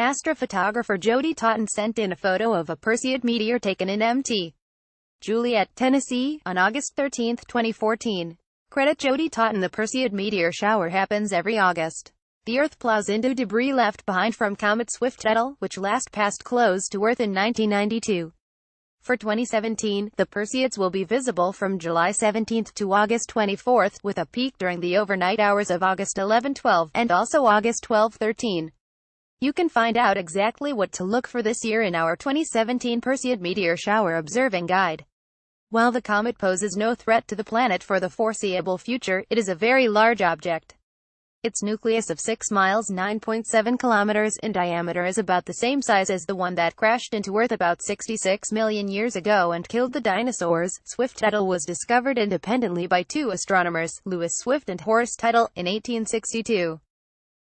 Astrophotographer Jodi Totten sent in a photo of a Perseid meteor taken in Mt. Juliet, Tennessee, on August 13, 2014. Credit Jodi Totten. The Perseid meteor shower happens every August. The Earth plows into debris left behind from comet Swift-Tuttle, which last passed close to Earth in 1992. For 2017, the Perseids will be visible from July 17 to August 24, with a peak during the overnight hours of August 11-12, and also August 12-13. You can find out exactly what to look for this year in our 2017 Perseid Meteor Shower Observing Guide. While the comet poses no threat to the planet for the foreseeable future, it is a very large object. Its nucleus of 6 miles (9.7 kilometers) in diameter is about the same size as the one that crashed into Earth about 66 million years ago and killed the dinosaurs. Swift-Tuttle was discovered independently by two astronomers, Lewis Swift and Horace Tuttle, in 1862.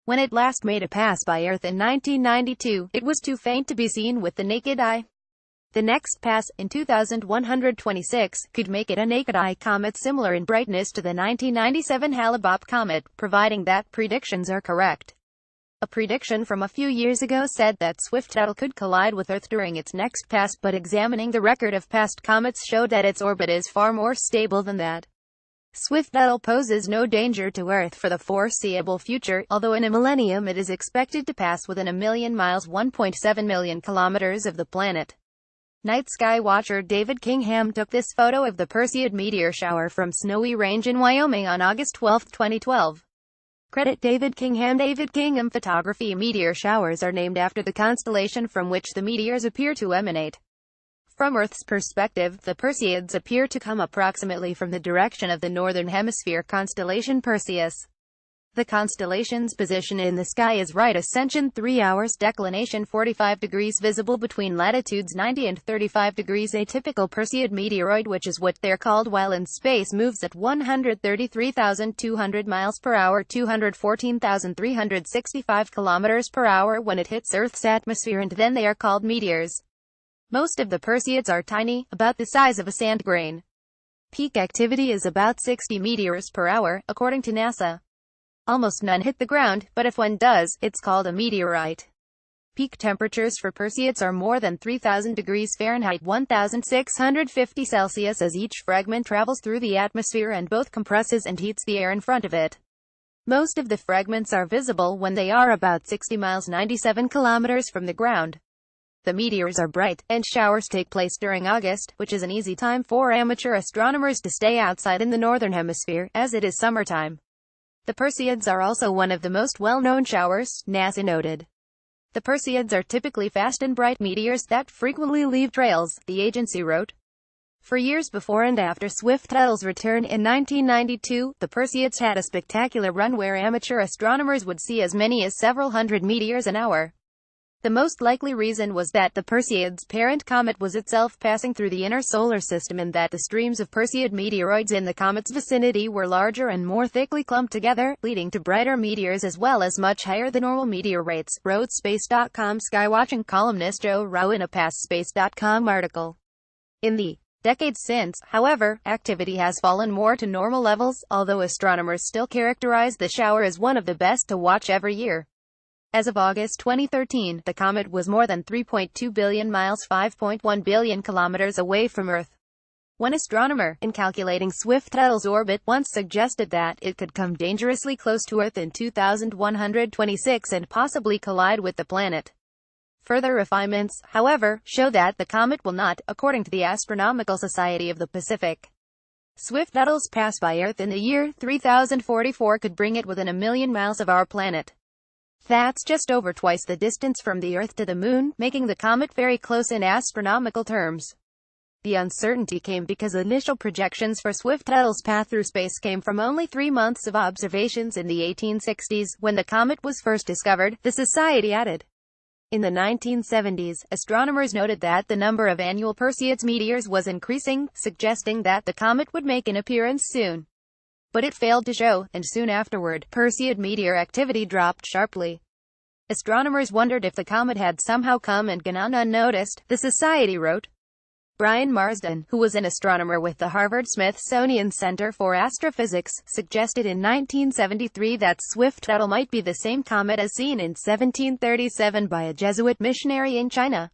When it last made a pass by Earth in 1992, it was too faint to be seen with the naked eye. The next pass, in 2126, could make it a naked-eye comet similar in brightness to the 1997 Hale-Bopp comet, providing that predictions are correct. A prediction from a few years ago said that Swift-Tuttle could collide with Earth during its next pass, but examining the record of past comets showed that its orbit is far more stable than that. Swift-Tuttle poses no danger to Earth for the foreseeable future, although in a millennium it is expected to pass within a million miles (1.7 million kilometers) of the planet. Night sky watcher David Kingham took this photo of the Perseid meteor shower from Snowy Range in Wyoming on August 12, 2012. Credit David Kingham. David Kingham photography. Meteor showers are named after the constellation from which the meteors appear to emanate. From Earth's perspective, the Perseids appear to come approximately from the direction of the northern hemisphere constellation Perseus. The constellation's position in the sky is right ascension 3 hours, declination 45 degrees, visible between latitudes 90 and 35 degrees. A typical Perseid meteoroid, which is what they're called while in space, moves at 133,200 miles per hour, 214,365 kilometers per hour when it hits Earth's atmosphere, and then they are called meteors. Most of the Perseids are tiny, about the size of a sand grain. Peak activity is about 60 meteors per hour, according to NASA. Almost none hit the ground, but if one does, it's called a meteorite. Peak temperatures for Perseids are more than 3,000 degrees Fahrenheit, 1,650 Celsius, as each fragment travels through the atmosphere and both compresses and heats the air in front of it. Most of the fragments are visible when they are about 60 miles (97 kilometers) from the ground. The meteors are bright, and showers take place during August, which is an easy time for amateur astronomers to stay outside in the northern hemisphere, as it is summertime. The Perseids are also one of the most well-known showers, NASA noted. The Perseids are typically fast and bright meteors that frequently leave trails, the agency wrote. For years before and after Swift-Tuttle's return in 1992, the Perseids had a spectacular run where amateur astronomers would see as many as several hundred meteors an hour. The most likely reason was that the Perseids' parent comet was itself passing through the inner solar system, and that the streams of Perseid meteoroids in the comet's vicinity were larger and more thickly clumped together, leading to brighter meteors as well as much higher than normal meteor rates, wrote Space.com skywatching columnist Joe Rao in a past Space.com article. In the decades since, however, activity has fallen more to normal levels, although astronomers still characterize the shower as one of the best to watch every year. As of August 2013, the comet was more than 3.2 billion miles (5.1 billion kilometers) away from Earth. One astronomer, in calculating Swift-Tuttle's orbit, once suggested that it could come dangerously close to Earth in 2126 and possibly collide with the planet. Further refinements, however, show that the comet will not, according to the Astronomical Society of the Pacific. Swift-Tuttle's pass by Earth in the year 3044 could bring it within a million miles of our planet. That's just over twice the distance from the Earth to the Moon, making the comet very close in astronomical terms. The uncertainty came because initial projections for Swift-Tuttle's path through space came from only 3 months of observations in the 1860s, when the comet was first discovered, the Society added. In the 1970s, astronomers noted that the number of annual Perseids meteors was increasing, suggesting that the comet would make an appearance soon. But it failed to show, and soon afterward, Perseid meteor activity dropped sharply. Astronomers wondered if the comet had somehow come and gone unnoticed, the Society wrote. Brian Marsden, who was an astronomer with the Harvard-Smithsonian Center for Astrophysics, suggested in 1973 that Swift-Tuttle might be the same comet as seen in 1737 by a Jesuit missionary in China.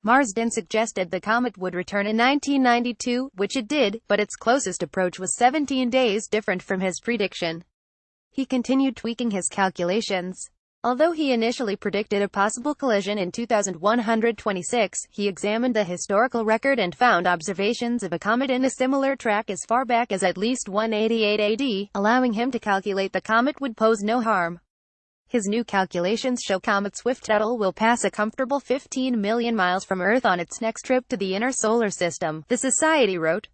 Marsden suggested the comet would return in 1992, which it did, but its closest approach was 17 days different from his prediction. He continued tweaking his calculations. Although he initially predicted a possible collision in 2126, he examined the historical record and found observations of a comet in a similar track as far back as at least 188 AD, allowing him to calculate the comet would pose no harm. His new calculations show comet Swift-Tuttle will pass a comfortable 15 million miles from Earth on its next trip to the inner solar system, the Society wrote.